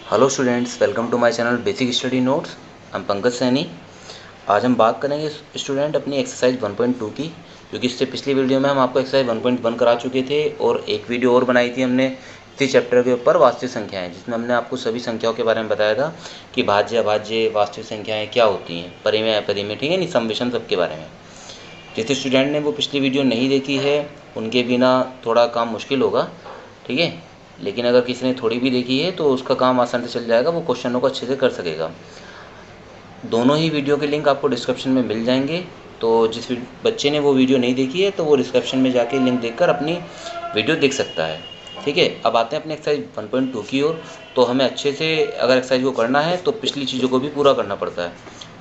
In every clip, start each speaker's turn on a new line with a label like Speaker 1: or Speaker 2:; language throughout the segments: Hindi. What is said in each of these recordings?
Speaker 1: Hello students, welcome to my channel basic study notes. I am Pankaj Saini. आज हम बात करेंगे स्टूडेंट अपनी एक्सरसाइज 1.2 की, क्योंकि इससे पिछली वीडियो में हम आपको एक्सरसाइज 1.1 करा चुके थे और एक वीडियो और बनाई थी हमने इसी चैप्टर के ऊपर वास्तविक संख्याएं, जिसमें हमने आपको सभी संख्याओं के बारे में बताया था कि भाज्य अभाज्य वास्तविक संख्याएँ क्या होती हैं, परिमेय अपरिमेय, ठीक है नहीं, समेशन, सबके बारे में। जैसे स्टूडेंट ने वो पिछली वीडियो नहीं देखी है उनके बिना थोड़ा काम मुश्किल होगा, ठीक है। लेकिन अगर किसी ने थोड़ी भी देखी है तो उसका काम आसान से चल जाएगा, वो क्वेश्चनों को अच्छे से कर सकेगा। दोनों ही वीडियो के लिंक आपको डिस्क्रिप्शन में मिल जाएंगे, तो जिस बच्चे ने वो वीडियो नहीं देखी है तो वो डिस्क्रिप्शन में जाके लिंक देखकर अपनी वीडियो देख सकता है, ठीक है। अब आते हैं अपने एक्सरसाइज 1.2 की ओर। तो हमें अच्छे से अगर एक्सरसाइज को करना है तो पिछली चीज़ों को भी पूरा करना पड़ता है,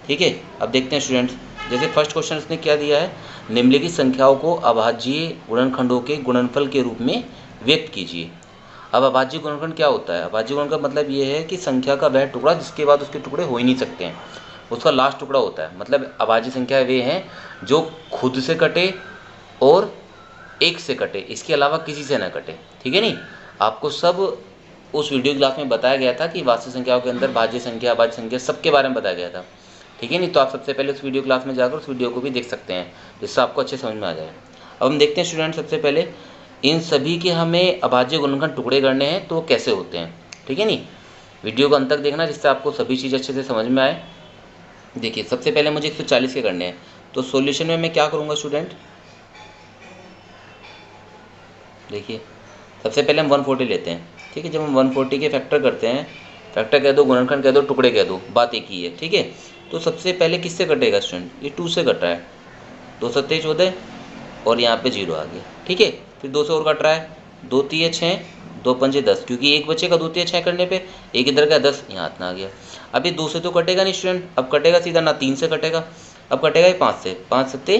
Speaker 1: ठीक है। अब देखते हैं स्टूडेंट्स, जैसे फर्स्ट क्वेश्चन इसने क्या दिया है, निम्नलिखित संख्याओं को अभाज्य गुणनखंडों के गुणनफल के रूप में व्यक्त कीजिए। अब अभाज्य गुणनखंड क्या होता है? अभाज्य गुणनखंड का मतलब ये है कि संख्या का वह टुकड़ा जिसके बाद उसके टुकड़े हो ही नहीं सकते हैं, उसका लास्ट टुकड़ा होता है। मतलब अभाज्य संख्या वे हैं जो खुद से कटे और एक से कटे, इसके अलावा किसी से न कटे, ठीक है नहीं। आपको सब उस वीडियो क्लास में बताया गया था कि वास्तविक संख्याओं के अंदर भाज्य संख्या, अभाज्य संख्या, सबके बारे में बताया गया था, ठीक है नहीं। तो आप सबसे पहले उस वीडियो क्लास में जाकर उस वीडियो को भी देख सकते हैं, जिससे आपको अच्छे समझ में आ जाए। अब हम देखते हैं स्टूडेंट, सबसे पहले इन सभी के हमें अभाज्य गुणनखंड टुकड़े करने हैं, तो वो कैसे होते हैं, ठीक है नहीं। वीडियो को अंत तक देखना जिससे आपको सभी चीज़ अच्छे से समझ में आए। देखिए, सबसे पहले मुझे 140 के करने हैं, तो सॉल्यूशन में मैं क्या करूँगा स्टूडेंट, देखिए सबसे पहले हम 140 लेते हैं, ठीक है। जब हम 140 के फैक्टर करते हैं, फैक्टर कह दो, गुणनखंड कह दो, टुकड़े कह दो, बात एक ही है, ठीक है। तो सबसे पहले किससे कटेगा स्टूडेंट, ये 2 से कट रहा है, 2 सत्ते 14 और यहाँ पे 0 आ गया, ठीक है। फिर 2 से और कट रहा है, 2 तिये 6, 2 पंजे 10, क्योंकि एक बचेगा 2 तिये 6 करने पे, एक इधर का 10 यहाँ इतना आ गया। अब ये 2 से तो कटेगा नहीं स्टूडेंट, अब कटेगा सीधा ना 3 से कटेगा, अब कटेगा ये 5 से, 5 सत्ते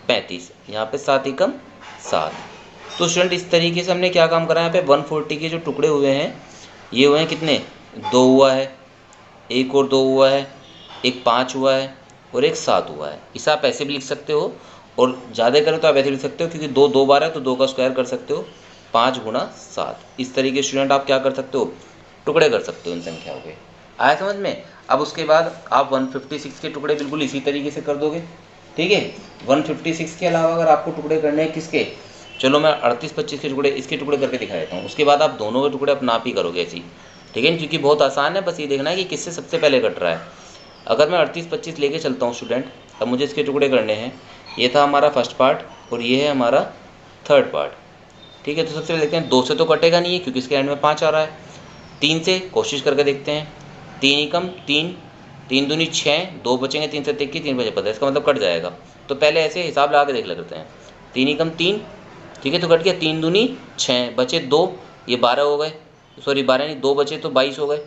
Speaker 1: 35, यहाँ पे 7 एकम 7। तो स्टूडेंट इस तरीके से हमने क्या काम करा है, यहाँ पे 140 के जो टुकड़े हुए हैं ये हुए हैं कितने, 2 हुआ है, एक और 2 हुआ है, एक 5 हुआ है और एक 7 हुआ है। इसे आप ऐसे भी लिख सकते हो और ज़्यादा करें तो आप ऐसे लिख सकते हो, क्योंकि 2 2 बार है तो 2 का स्क्वायर कर सकते हो, 5 गुणा 7। इस तरीके स्टूडेंट आप क्या कर सकते हो, टुकड़े कर सकते हो इन संख्याओं के। आया समझ में? अब उसके बाद आप 156 के टुकड़े बिल्कुल इसी तरीके से कर दोगे, ठीक है। 156 के अलावा अगर आपको टुकड़े करने हैं किसके, चलो मैं 38 25 के टुकड़े, इसके टुकड़े करके दिखा देता हूँ। उसके बाद आप दोनों के टुकड़े अपना आप ही करोगे ऐसी, ठीक है, क्योंकि बहुत आसान है, बस ये देखना है कि किससे सबसे पहले कट रहा है। अगर मैं 38 25 लेके चलता हूँ स्टूडेंट, अब मुझे इसके टुकड़े करने हैं, ये था हमारा फर्स्ट पार्ट और ये है हमारा थर्ड पार्ट, ठीक है। तो सबसे पहले देखते हैं, 2 से तो कटेगा नहीं है क्योंकि इसके एंड में 5 आ रहा है। 3 से कोशिश करके देखते हैं, 3 एकम 3, 3 दूनी 6, 2 बचेंगे, 3 सत्ते 21, 3 बचे 15, इसका मतलब कट जाएगा। तो पहले ऐसे हिसाब लगा के देख लेते हैं, 3 एकम 3, ठीक है, तो कट गया। 3 दूनी 6, बचे 2, ये 12 हो गए, सॉरी 12 नहीं, 2 बचे तो 22 हो गए,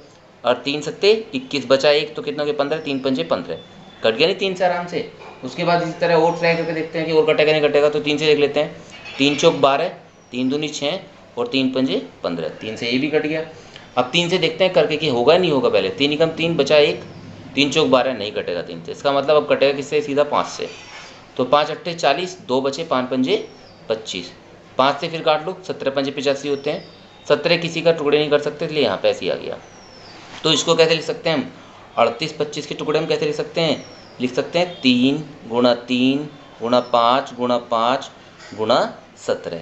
Speaker 1: और 3 सत्ते 21, बचा 1 तो कितना हो गया 15, 3 पंजे 15, कट गया नहीं 3 से आराम से। उसके बाद इसी तरह और ट्राई करके देखते हैं कि और कटेगा नहीं कटेगा, तो 3 से देख लेते हैं, 3 चौक 12, 3 दूनी 6 और 3 पंजे 15, 3 से ये भी कट गया। अब 3 से देखते हैं करके कि होगा नहीं होगा, पहले 3 एकम 3, बचा 1, 3 चौक 12, नहीं कटेगा 3 से, इसका मतलब अब कटेगा किससे, सीधा 5 से। तो 5 अट्ठे 40, 2 बचे, 5 पंजे 25, 5 से फिर काट लो, 17 पंजे 85 होते हैं, 17 किसी का टुकड़े नहीं कर सकते, इसलिए यहाँ पे ऐसे ही आ गया। तो इसको कैसे लिख सकते हैं हम, 38 25 के टुकड़े हम कैसे लिख सकते हैं 3 गुणा 3 गुणा 5 गुणा 5 गुणा 17।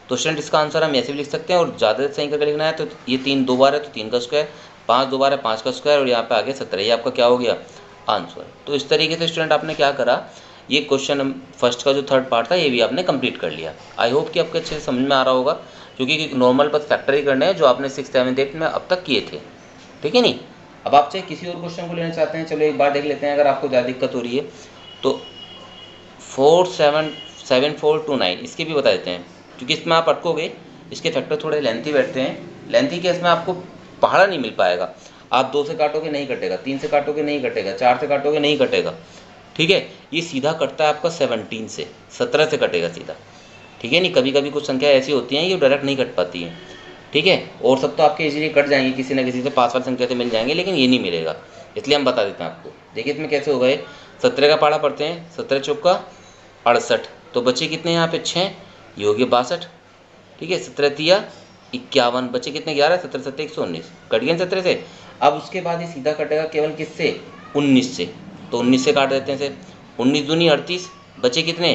Speaker 1: तो स्टूडेंट इसका आंसर हम ऐसे भी लिख सकते हैं, और ज़्यादा सही करके लिखना है तो ये 3 2 बार है तो 3 का स्क्वायर, 5 2 बार है 5 का स्क्वायर, और यहाँ पे आगे 17, ये आपका क्या हो गया आंसर। तो इस तरीके से स्टूडेंट आपने क्या करा, ये क्वेश्चन फर्स्ट का जो थर्ड पार्ट था ये भी आपने कंप्लीट कर लिया। आई होप कि आपको अच्छे से समझ में आ रहा होगा, क्योंकि नॉर्मल बस फैक्टर ही करने हैं जो आपने 6th 7th 8th में अब तक किए थे, ठीक है नहीं। अब आप चाहे किसी और क्वेश्चन को लेना चाहते हैं, चलो एक बार देख लेते हैं, अगर आपको ज़्यादा दिक्कत हो रही है तो 4 7 7 4 2 9 इसके भी बता देते हैं, क्योंकि इसमें आप अटकोगे, इसके फैक्टर थोड़े लेंथी बैठते हैं, लेंथी केस में आपको पहाड़ा नहीं मिल पाएगा। आप 2 से काटोगे नहीं कटेगा, 3 से काटोगे नहीं कटेगा, 4 से काटोगे नहीं कटेगा, ठीक है। ये सीधा कटता है आपका 17 से, 17 से कटेगा सीधा, ठीक है नहीं। कभी कभी कुछ संख्या ऐसी होती हैं ये डायरेक्ट नहीं कट पाती हैं, ठीक है। और सब तो आपके इजीली कट जाएंगे, किसी न किसी से पास वाली संख्या से मिल जाएंगे, लेकिन ये नहीं मिलेगा, इसलिए हम बता देते हैं आपको। देखिए इसमें कैसे हो गए, 17 का पाड़ा पढ़ते हैं, 17 चौका 68, तो बचे कितने यहाँ पे 6, ये हो गया 62, ठीक है। 17 तिया 51, बचे कितने 11, 17 सत्ते 119, कट गए 17 से। अब उसके बाद ये सीधा कटेगा केवल किससे, 19 से, तो 19 से काट देते हैं इसे, 19 दूनी 38, बचे कितने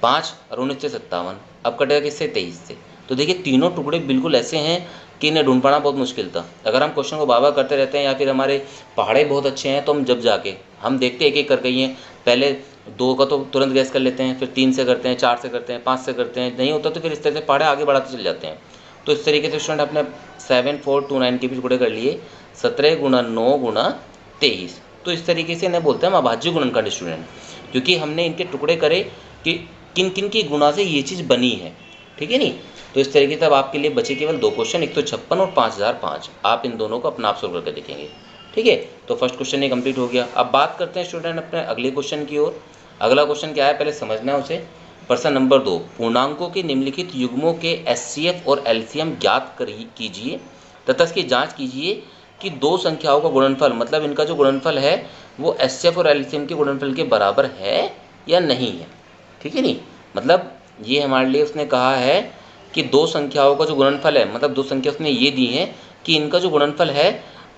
Speaker 1: 5 और 19 से 57, अब कटेगा किससे 23 से। तो देखिए तीनों टुकड़े बिल्कुल ऐसे हैं कि इन्हें ढूंढ पाना बहुत मुश्किल था। अगर हम क्वेश्चन को बार बार करते रहते हैं या फिर हमारे पहाड़े बहुत अच्छे हैं तो हम जब जाके हम देखते हैं एक एक करके ही हैं, पहले 2 का तो तुरंत गैस कर लेते हैं, फिर 3 से करते हैं, 4 से करते हैं, 5 से करते हैं, नहीं होता तो फिर इस तरह से पहाड़े आगे बढ़ाते चले जाते हैं। तो इस तरीके से स्टूडेंट अपने 7 4 2 9 के भी टुकड़े कर लिए, 17 गुणा 9 गुणा 23। तो इस तरीके से इन्हें बोलते हैं हम अभाज्य गुणनखंड स्टूडेंट, क्योंकि हमने इनके टुकड़े करे कि किन किन की गुणा से ये चीज़ बनी है, ठीक है नहीं। तो इस तरीके से अब आपके लिए बचे केवल 2 क्वेश्चन, 156 और 5005। आप इन दोनों को अपना आप सोल्व करके देखेंगे, ठीक है। तो फर्स्ट क्वेश्चन ये कंप्लीट हो गया। अब बात करते हैं स्टूडेंट अपने अगले क्वेश्चन की ओर। अगला क्वेश्चन क्या है पहले समझना है उसे। प्रश्न नंबर 2, पूर्णांकों के निम्नलिखित युग्मों के एचसीएफ और एलसीएम ज्ञात कीजिए तथा इसकी जांच कीजिए कि दो संख्याओं का गुणनफल, मतलब इनका जो गुणनफल है वो एचसीएफ और एलसीएम के गुणनफल के बराबर है या नहीं है, ठीक है नहीं। मतलब ये हमारे लिए उसने कहा है कि दो संख्याओं का जो गुणनफल है, मतलब दो संख्या उसने ये दी है कि इनका जो गुणनफल है,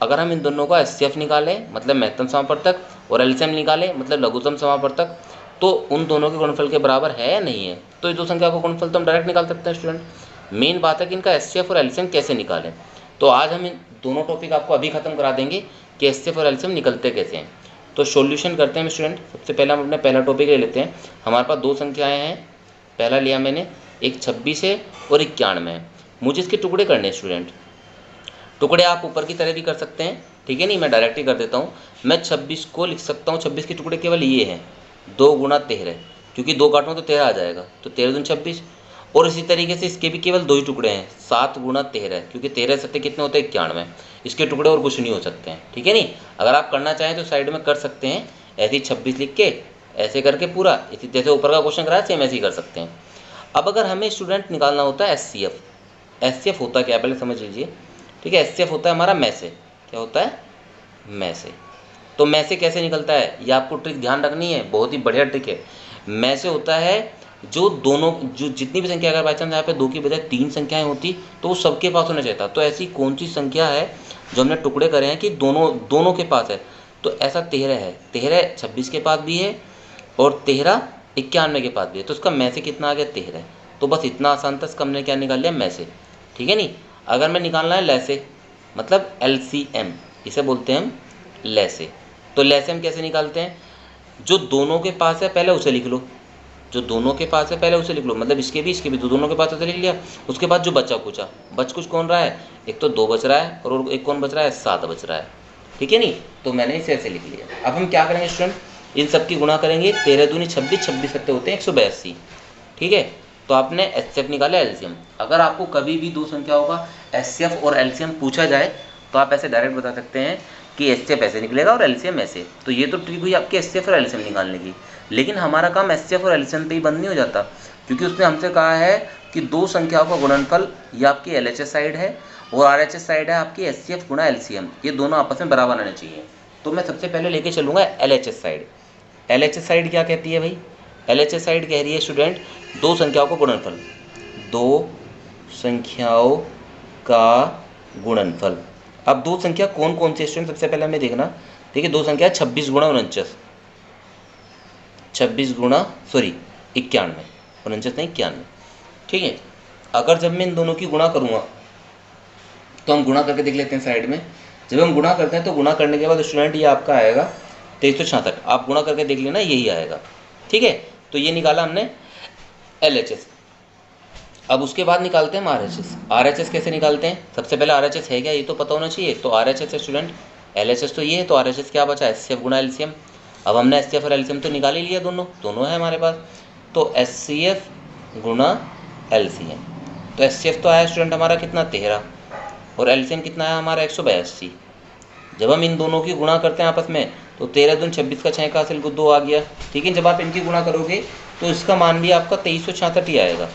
Speaker 1: अगर हम इन दोनों का एचसीएफ निकालें मतलब महत्तम समापवर्तक और एलसीएम निकालें मतलब लघुत्तम समापवर्तक, तो उन दोनों के गुणनफल के बराबर है या नहीं है। तो ये दो संख्या का गुणनफल तो हम डायरेक्ट निकाल सकते हैं स्टूडेंट। मेन बात है कि इनका एचसीएफ और एलसीएम कैसे निकालें। तो आज हम इन दोनों टॉपिक आपको अभी खत्म करा देंगे कि एचसीएफ और एलसीएम निकलते कैसे हैं। तो सॉल्यूशन करते हैं स्टूडेंट। सबसे पहले हम अपना पहला टॉपिक ले लेते हैं। हमारे पास दो संख्याएं हैं, पहला लिया मैंने, एक 26 है और 91 है। मुझे इसके टुकड़े करने हैं स्टूडेंट। टुकड़े आप ऊपर की तरह भी कर सकते हैं, ठीक है नहीं, मैं डायरेक्ट ही कर देता हूँ। मैं 26 को लिख सकता हूँ, 26 के टुकड़े केवल ये हैं, 2 गुणा 13, क्योंकि 2 काटूँ तो 13 आ जाएगा, तो 13 दूनी 26। और इसी तरीके से इसके भी केवल 2 ही टुकड़े हैं, 7 गुणा 13, क्योंकि 13 सत्ते कितने होते हैं 91। इसके टुकड़े और कुछ नहीं हो सकते हैं, ठीक है नहीं। अगर आप करना चाहें तो साइड में कर सकते हैं, ऐसे ही 26 लिख के ऐसे करके पूरा, इसी जैसे ऊपर का क्वेश्चन कराया सेम ऐसे ही कर सकते हैं। अब अगर हमें स्टूडेंट निकालना होता है एचसीएफ, एचसीएफ होता क्या है पहले समझ लीजिए, ठीक है। एचसीएफ होता है हमारा में से, क्या होता है में से। तो में से कैसे निकलता है ये आपको ट्रिक ध्यान रखनी है, बहुत ही बढ़िया ट्रिक है। में से होता है जो दोनों, जो जितनी भी संख्या अगर बाई चांस यहाँ पे 2 की बजाय 3 संख्याएं होती तो वो सबके पास होना चाहिए था। तो ऐसी कौन सी संख्या है जो हमने टुकड़े करे हैं कि दोनों के पास है। तो ऐसा 13 है, 13 26 के पास भी है और 13 91 के पास भी है। तो उसका में से कितना आ गया 13। तो बस इतना आसान था, इसका हमने क्या निकाल लिया में से, ठीक है नहीं। अगर मैं निकालना है लैसे, मतलब एलसीएम, इसे बोलते हैं हम लैसे। तो लैसे हम कैसे निकालते हैं, जो दोनों के पास है पहले उसे लिख लो, जो दोनों के पास है पहले उसे लिख लो, मतलब इसके भी तो दोनों के पास उसे लिख लिया। उसके बाद जो बचा कुचा, बच कुछ कौन रहा है, एक तो 2 बच रहा है और एक कौन बच रहा है 7 बच रहा है, ठीक है नहीं। तो मैंने इसे ऐसे लिख लिया। अब हम क्या करेंगे स्टूडेंट, इन सब की गुणा करेंगे, 13 दूनी 26, 26 सत्ते होते हैं 182, ठीक है। तो आपने एचसीएफ निकाला एलसीएम। अगर आपको कभी भी दो संख्याओं का एचसीएफ और एलसीएम पूछा जाए तो आप ऐसे डायरेक्ट बता सकते हैं कि एचसीएफ ऐसे निकलेगा और एलसीएम ऐसे। तो ये तो ट्रिक हुई आपके एचसीएफ और एलसीएम निकालने की, लेकिन हमारा काम एचसीएफ और एलसीएम पे ही बंद नहीं हो जाता, क्योंकि उसने हमसे कहा है कि दो संख्याओं का गुणनफल ये आपकी एलएचएस साइड है और आरएचएस साइड है आपकी एचसीएफ गुणा एलसीएम, ये दोनों आपस में बराबर आने चाहिए। तो मैं सबसे पहले लेके चलूँगा एलएचएस साइड। एलएचएस साइड क्या कहती है भाई, एलएचएस साइड कह रही है स्टूडेंट दो संख्याओं का गुणनफल, दो संख्याओं का गुणनफल। अब दो संख्या कौन कौन सी स्टूडेंट, सबसे पहले हमें देखना, देखिए दो संख्या 26 गुणा 49, 26 गुणा 91, 49 नहीं 91, ठीक है। अगर जब मैं इन दोनों की गुणा करूँगा तो हम गुणा करके देख लेते हैं साइड में। जब हम गुणा करते हैं तो गुणा करने के बाद स्टूडेंट ये आपका आएगा 2366, आप गुणा करके देख लेना यही आएगा, ठीक है। तो ये निकाला हमने एलएचएस। अब उसके बाद निकालते हैं हम आरएचएस। आरएचएस कैसे निकालते हैं, सबसे पहले आरएचएस है क्या ये तो पता होना चाहिए। तो आरएचएस है स्टूडेंट, एलएचएस तो ये है, तो आरएचएस क्या बचा एचसीएफ गुणा एलसीएम। अब हमने एचसीएफ और एलसीएम तो निकाल ही लिया, दोनों है हमारे पास। तो एचसीएफ गुणा एलसीएम, तो एचसीएफ तो आया स्टूडेंट हमारा कितना 13 और एलसीएम कितना है हमारा 182। जब हम इन दोनों की गुणा करते हैं आपस में तो 13 दूनी 26 का 6 का हासिल को 2 आ गया, ठीक है। जब आप इनकी गुणा करोगे तो इसका मान भी आपका 2366 ही आएगा,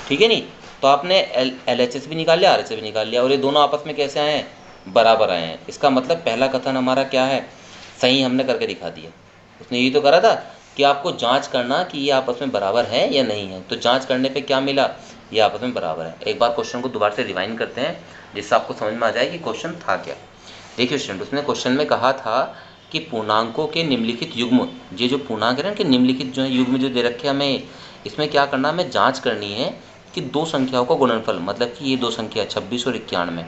Speaker 1: ठीक है नहीं। तो आपने एलएचएस भी निकाल लिया, आरएचएस भी निकाल लिया और ये दोनों आपस में कैसे आए हैं, बराबर आए हैं। इसका मतलब पहला कथन हमारा क्या है, सही हमने करके दिखा दिया। उसने ये तो करा था कि आपको जांच करना कि ये आपस में बराबर है या नहीं है। तो जांच करने पे क्या मिला, ये आपस में बराबर है। एक बार क्वेश्चन को दोबारा से रिवाइंड करते हैं, जिससे आपको समझ में आ जाए कि क्वेश्चन था क्या। देखिए स्टूडेंट, उसने क्वेश्चन में कहा था कि पूर्णांकों के निम्नलिखित युग्म, ये जो पूर्णांक है ना कि निम्नलिखित जो है युग्म जो दे रखे हैं हमें, इसमें क्या करना, हमें जांच करनी है कि दो संख्याओं का गुणनफल, मतलब कि ये दो संख्या 26 और 91,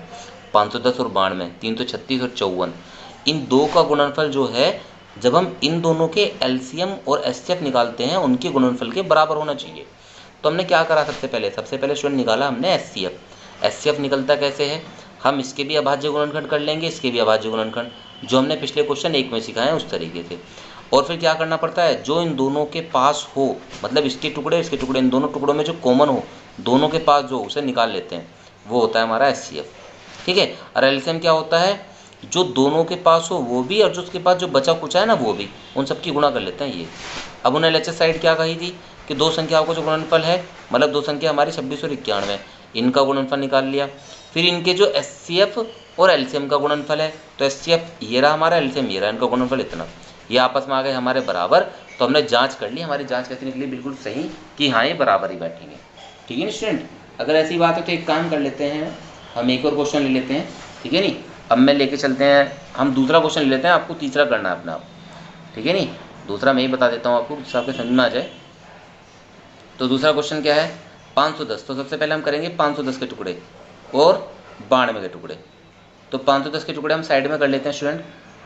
Speaker 1: 510 और 92, 336 और 54, इन दो का गुणनफल जो है, जब हम इन दोनों के एलसीएम और एचसीएफ निकालते हैं उनके गुणनफल के बराबर होना चाहिए। तो हमने क्या करा, सबसे पहले स्टूडेंट निकाला हमने एचसीएफ। एचसीएफ निकलता कैसे है, हम इसके भी अभाज्य गुणनखंड कर लेंगे, इसके भी अभाज्य गुणनखंड, जो हमने पिछले क्वेश्चन 1 में सिखाए हैं उस तरीके से। और फिर क्या करना पड़ता है, जो इन दोनों के पास हो, मतलब इसके टुकड़े इन दोनों टुकड़ों में जो कॉमन हो, दोनों के पास जो उसे निकाल लेते हैं, वो होता है हमारा एचसीएफ। ठीक है। और एलसीएम क्या होता है, जो दोनों के पास हो वो भी, और जो उसके पास जो बचा कुचा है ना वो भी, उन सबकी गुणा कर लेते हैं ये। अब उन्हें एलएचएस साइड क्या कही थी कि दो संख्याओं का जो गुणनफल है, मतलब दो संख्या हमारी 26 और 91, इनका गुणनफल निकाल लिया। फिर इनके जो एचसीएफ और एलसीएम का गुणनफल है, तो एचसीएफ ये रहा हमारा, एलसीएम ये रहा, इनका गुणनफल इतना, ये आपस में आ गए हमारे बराबर। तो हमने जांच कर ली, हमारी जांच कैसे निकली, बिल्कुल सही, कि हाँ ये बराबर ही बैठेंगे। ठीक है ना स्टूडेंट। अगर ऐसी बात है तो एक काम कर लेते हैं, हम एक और क्वेश्चन ले लेते हैं। ठीक है नी, अब मैं लेके चलते हैं, हम दूसरा क्वेश्चन ले लेते हैं, आपको तीसरा करना है अपना। ठीक है नी, दूसरा मैं ही बता देता हूँ आपको, जिससे आपके समझ में आ जाए। तो दूसरा क्वेश्चन क्या है, 510। तो सबसे पहले हम करेंगे 510 के टुकड़े और 92 के टुकड़े। तो 510 के टुकड़े हम साइड में कर लेते हैं स्टूडेंट।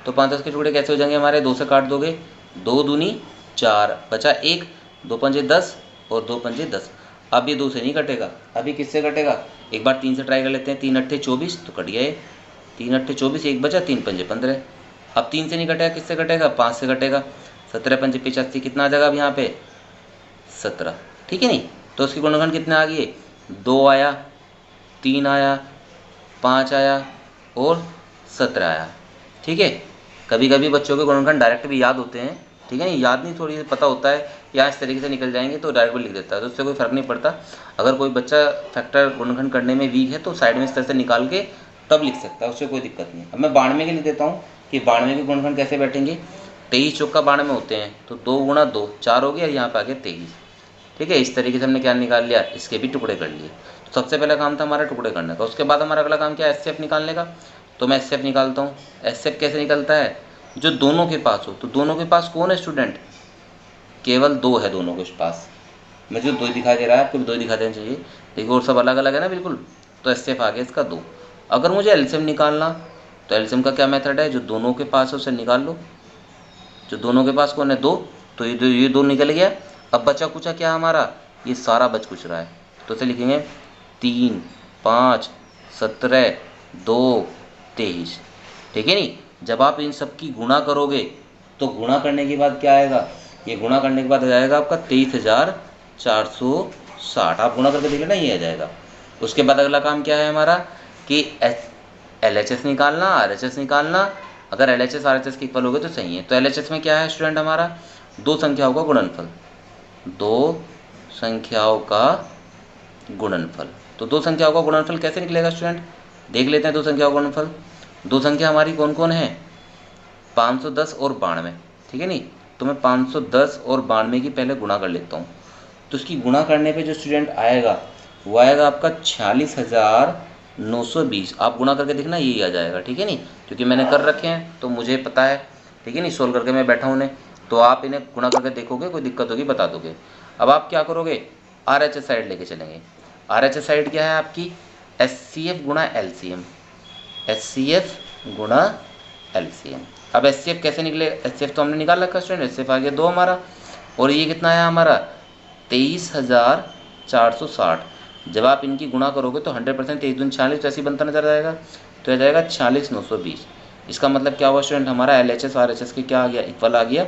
Speaker 1: तो 510 के टुकड़े कैसे हो जाएंगे हमारे, 2 से काट दोगे, 2 दूनी 4, बचा 1, 2 पंजे 10 और 2 पंजे 10। अब ये 2 से नहीं कटेगा, अभी किससे कटेगा, एक बार 3 से ट्राई कर लेते हैं। 3 अट्ठे 24, तो कट गया ये, 3 अट्ठे 24, एक बचा, 3 पंजे 15। अब 3 से नहीं कटेगा, किससे कटेगा, 5 से कटेगा। 17 पंजे 85, कितना आ जाएगा अब यहाँ पे, 17। ठीक है नहीं, तो उसकी गुणनखंड कितने आ गए, 2 आया, 3 आया, 5 आया और 17 आया। ठीक है। कभी कभी बच्चों के गुणनखंड डायरेक्ट भी याद होते हैं, ठीक है नहीं, याद नहीं थोड़ी पता होता है, या इस तरीके से निकल जाएंगे तो डायरेक्ट भी लिख देता है, तो उससे कोई फर्क नहीं पड़ता। अगर कोई बच्चा फैक्टर गुणनखंड करने में वीक है तो साइड में इस तरह से निकाल के तब लिख सकता है, उससे कोई दिक्कत नहीं। अब मैं 92 के लिख देता हूँ कि 92 के गुणनखंड कैसे बैठेंगे। 23 चौका 92 होते हैं, तो 2 गुणा 2 4 हो गया, और यहाँ पे आ गया 23। ठीक है, इस तरीके से हमने क्या निकाल लिया, इसके भी टुकड़े कर लिए। तो सबसे पहला काम था हमारा टुकड़े करने का, उसके बाद हमारा अगला काम क्या है, एचसीएफ निकालने का। तो मैं एचसीएफ निकालता हूँ। एचसीएफ कैसे निकलता है, जो दोनों के पास हो। तो दोनों के पास कौन है स्टूडेंट, केवल 2 है दोनों के पास। मुझे 2 दिखाई दे रहा है, आपको भी 2 दिखा देना चाहिए, देखिए और सब अलग अलग है ना बिल्कुल। तो एचसीएफ आ गया इसका 2। अगर मुझे एलसीएम निकालना, तो एलसीएम का क्या मेथड है, जो दोनों के पास है उसे निकाल लो। जो दोनों के पास कौन है, 2, तो ये 2 निकल गया। अब बचा कुचा क्या हमारा, ये सारा बच कुच रहा है, तो इसे लिखेंगे 3 5 17 2 23। ठीक है नी। जब आप इन सब की गुणा करोगे तो गुणा करने के बाद क्या आएगा, ये गुणा करने के बाद आ जाएगा आपका 23,460। आप गुणा करके देख लेना, ये आ जाएगा। उसके बाद अगला काम क्या है हमारा कि एलएचएस निकालना, आरएचएस निकालना। अगर एलएचएस आरएचएस के इक्वल हो गए तो सही है। तो एलएचएस में क्या है स्टूडेंट हमारा, दो संख्याओं का गुणनफल, दो संख्याओं का गुणनफल। तो दो संख्याओं का गुणनफल कैसे निकलेगा स्टूडेंट, देख लेते हैं। दो संख्याओं का गुणनफल, दो संख्या हमारी कौन कौन है, 510 और 92। ठीक है नहीं, तो मैं 510 और 92 की पहले गुणा कर लेता हूँ। तो इसकी गुणा करने पे जो स्टूडेंट आएगा वो आएगा आपका 46,920। आप गुणा करके देखना, यही आ जाएगा। ठीक है नहीं, क्योंकि मैंने कर रखे हैं तो मुझे पता है। ठीक है नहीं, सोल्व करके मैं बैठा हूँ उन्हें, तो आप इन्हें गुणा करके देखोगे, कोई दिक्कत होगी बता दोगे। अब आप क्या करोगे, आरएचएस साइड लेके चलेंगे। आरएचएस साइड क्या है आपकी, एचसीएफ गुणा एलसीएम, एचसीएफ गुणा एलसीएम। अब एचसीएफ कैसे निकले, एचसीएफ तो हमने निकाल रखा स्टूडेंट, एचसीएफ आ गया 2 हमारा, और ये कितना आया हमारा 23,460। जब आप इनकी गुणा करोगे तो 100% 23 दूनी 46, तो ऐसे बनता नजर आएगा, तो आ जाएगा 46,920। इसका मतलब क्या हुआ स्टूडेंट, हमारा एलएचएस और आरएचएस के क्या आ गया, इक्वल आ गया।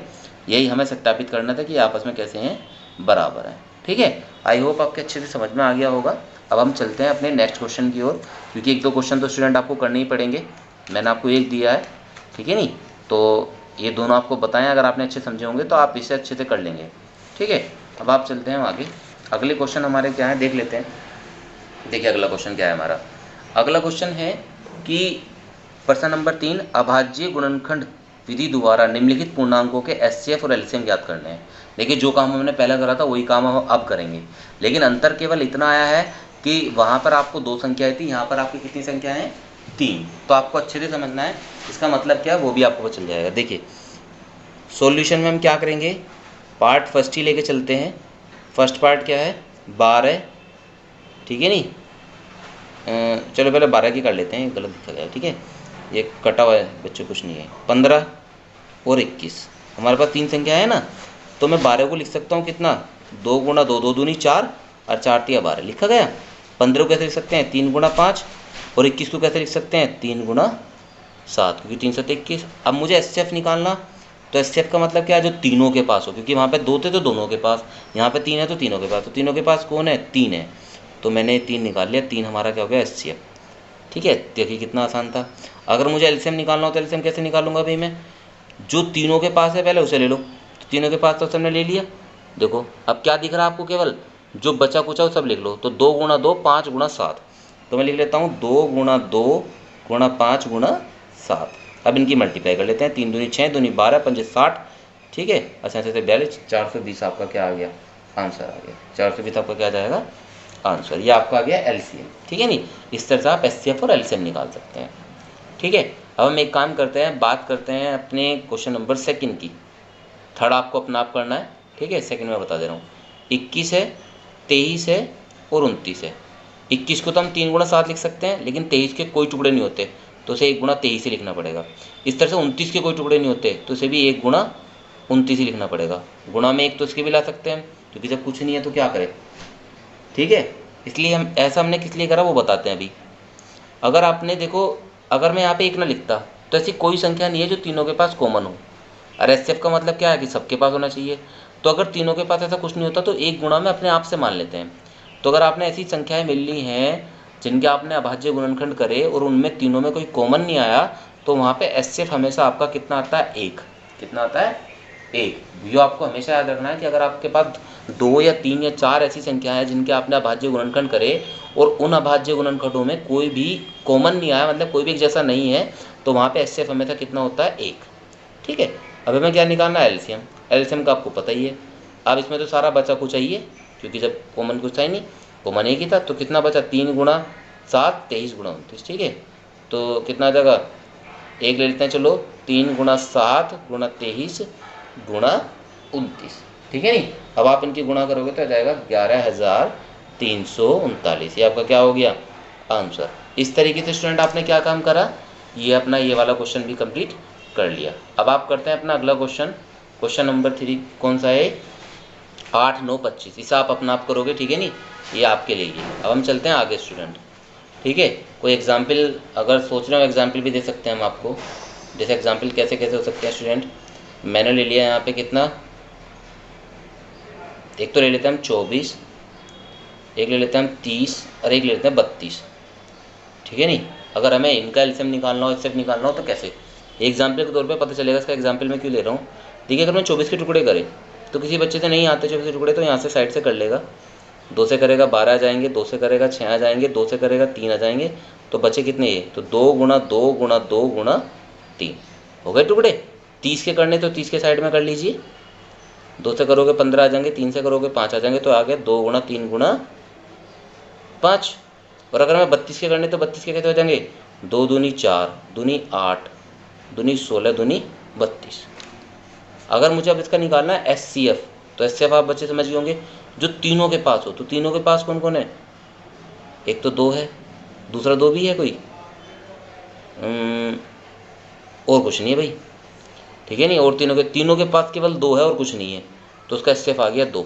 Speaker 1: यही हमें सत्यापित करना था कि आपस में कैसे हैं, बराबर हैं। ठीक है, आई होप आपके अच्छे से समझ में आ गया होगा। अब हम चलते हैं अपने नेक्स्ट क्वेश्चन की ओर, क्योंकि 1-2 क्वेश्चन तो स्टूडेंट आपको करने ही पड़ेंगे। मैंने आपको एक दिया है, ठीक है नहीं, तो ये दोनों आपको बताएं, अगर आपने अच्छे समझे होंगे तो आप इसे अच्छे से कर लेंगे। ठीक है, अब आप चलते हैं आगे। अगले क्वेश्चन हमारे क्या है देख लेते हैं। देखिए अगला क्वेश्चन क्या है हमारा, अगला क्वेश्चन है कि प्रश्न नंबर 3, अभाज्य गुणनखंड विधि द्वारा निम्नलिखित पूर्णांकों के एचसीएफ और एलसीएम ज्ञात करने हैं। देखिए जो काम हमने पहले करा था वही काम हम अब करेंगे, लेकिन अंतर केवल इतना आया है कि वहाँ पर आपको 2 संख्याएं थी, यहाँ पर आपकी कितनी संख्या है 3। तो आपको अच्छे से समझना है इसका मतलब क्या है, वो भी आपको पता चल जाएगा। देखिए सॉल्यूशन में हम क्या करेंगे, पार्ट फर्स्ट ही लेके चलते हैं। फर्स्ट पार्ट क्या है 12, ठीक है नहीं, चलो पहले 12 की कर लेते हैं, गलत लिखा गया, ठीक है ये कटा हुआ है बच्चों, कुछ नहीं है। 15 और 21, हमारे पास 3 संख्या है ना, तो मैं 12 को लिख सकता हूँ कितना, 2 गुणा 2, 2 दूनी 4 और 4 तिया 12 लिखा गया। 15 को कैसे लिख सकते हैं 3 गुणा 5, और 21 को कैसे लिख सकते हैं 3 गुणा 7, क्योंकि 3 7 21। अब मुझे एचसीएफ निकालना, तो एचसीएफ का मतलब क्या है, जो तीनों के पास हो, क्योंकि वहाँ पे 2 थे तो दोनों के पास, यहाँ पे 3 है तो तीनों के पास, तो तीनों के पास कौन है 3 है, तो मैंने 3 निकाल लिया, 3 हमारा क्या हो गया एचसीएफ। ठीक है, देखिए कितना आसान था। अगर मुझे एलसीएम निकालना हो तो एलसीएम कैसे निकालूंगा भाई मैं, जो तीनों के पास है पहले उसे ले लो, तो तीनों के पास तो सबने ले लिया। देखो अब क्या दिख रहा है आपको, केवल जो बचा कुचा वो सब लिख लो, तो 2 गुणा 2 5 गुणा 7, तो मैं लिख लेता हूँ 2 गुणा 2 गुणा 5 गुणा 7। अब इनकी मल्टीप्लाई कर लेते हैं, 3 दूनी 6, दूनी 12, 5 60, ठीक है, अच्छा से 42, 420 आपका क्या आ गया आंसर आ गया, 420 आपका क्या जाएगा आंसर, ये आपका आ गया एलसीएम। ठीक है नहीं, इस तरह से आप एचसीएफ और एलसीएम निकाल सकते हैं। ठीक है, अब हम एक काम करते हैं, बात करते हैं अपने क्वेश्चन नंबर सेकंड की। थर्ड आपको अपना आप करना है, ठीक है, सेकंड में बता दे रहा हूँ। 21 है, 23 है और 29 है। 21 को तो हम 3 गुणा 7 लिख सकते हैं, लेकिन 23 के कोई टुकड़े नहीं होते, तो उसे 1 गुणा 23 ही लिखना पड़ेगा। इस तरह से 29 के कोई टुकड़े नहीं होते, तो उसे भी 1 गुणा 29 ही लिखना पड़ेगा। गुणा में 1 तो इसके भी ला सकते हैं, क्योंकि जब कुछ नहीं है तो क्या करें। ठीक है, इसलिए हम ऐसा हमने किस लिए करा वो बताते हैं अभी। अगर आपने देखो, अगर मैं यहाँ पे 1 ना लिखता तो ऐसी कोई संख्या नहीं है जो तीनों के पास कॉमन हो। और एचसीएफ का मतलब क्या है कि सबके पास होना चाहिए, तो अगर तीनों के पास ऐसा कुछ नहीं होता तो 1 गुणा में अपने आप से मान लेते हैं। तो अगर आपने ऐसी संख्याएं मिल ली हैं जिनके आपने अभाज्य गुणनखंड करे और उनमें तीनों में कोई कॉमन नहीं आया, तो वहाँ पे एचसीएफ हमेशा आपका कितना आता है 1। कितना आता है 1। ये आपको हमेशा याद रखना है कि अगर आपके पास 2 या 3 या 4 ऐसी संख्याएं हैं जिनके आपने अभाज्य गुणनखंड करे और उन अभाज्य गुणनखंडों में कोई भी कॉमन नहीं आया, मतलब कोई भी एक जैसा नहीं है, तो वहाँ पे एचसीएफ हमेशा कितना होता है 1। ठीक है, अब हमें क्या निकालना है एलसीएम। एलसीएम का आपको पता ही है। अब इसमें तो सारा बचा कुछ चाहिए, क्योंकि जब कॉमन कुछ था ही नहीं, कॉमन एक ही था, तो कितना बचा 3 गुणा 7 23 गुणा 29। ठीक है, तो कितना आ जाएगा, एक ले लेते हैं चलो, 3 गुणा 7 गुणा 23 गुणा 29। ठीक है नहीं, अब आप इनकी गुणा करोगे तो आ जाएगा 11,339। ये आपका क्या हो गया आंसर। इस तरीके से स्टूडेंट आपने क्या काम करा, ये अपना ये वाला क्वेश्चन भी कंप्लीट कर लिया। अब आप करते हैं अपना अगला क्वेश्चन, क्वेश्चन नंबर 3 कौन सा है 8 9 25। इसे आप अपना आप करोगे, ठीक है नहीं, ये आपके लिए ही। अब हम चलते हैं आगे स्टूडेंट। ठीक है, कोई एग्जाम्पल अगर सोच रहे हो एग्जाम्पल भी दे सकते हैं हम आपको। जैसे एग्जाम्पल कैसे कैसे हो सकते हैं स्टूडेंट, मैंने ले लिया यहाँ पे कितना, एक तो ले लेते हैं हम 24, एक ले लेते हैं हम 30 और एक ले लेते हैं 32। ठीक है नहीं, अगर हमें इनका एलसीएम निकालना हो, एचसीएफ निकालना हो तो कैसे, एग्जाम्पल के तौर पे पता चलेगा इसका एग्जाम्पल मैं क्यों ले रहा हूँ। देखिए अगर मैं 24 के टुकड़े करे तो किसी बच्चे से नहीं आते 24 के टुकड़े, तो यहाँ से साइड से कर लेगा, 2 से करेगा 12 आ जाएंगे, 2 से करेगा 6 आ जाएंगे, 2 से करेगा 3 आ जाएंगे, तो बचे कितने ये, तो 2 गुणा 2 गुणा 2 गुणा 3 हो गए टुकड़े। 30 के करने तो 30 के साइड में कर लीजिए, 2 से करोगे 15 आ जाएंगे, 3 से करोगे 5 आ जाएंगे, तो आ गया 2 गुणा 3 गुणा 5। और अगर मैं 32 के करने तो 32 के कैसे हो जाएंगे, 2 दूनी 4 दूनी 8 दूनी 16 दूनी 32। अगर मुझे अब इसका निकालना है एचसीएफ, तो एचसीएफ आप बच्चे समझ गए होंगे, जो तीनों के पास हो। तो तीनों के पास कौन कौन है, एक तो 2 है, दूसरा 2 भी है कोई, और कुछ नहीं है भाई। ठीक है नहीं, और तीनों के पास केवल 2 है और कुछ नहीं है, तो उसका एचसीएफ आ गया 2।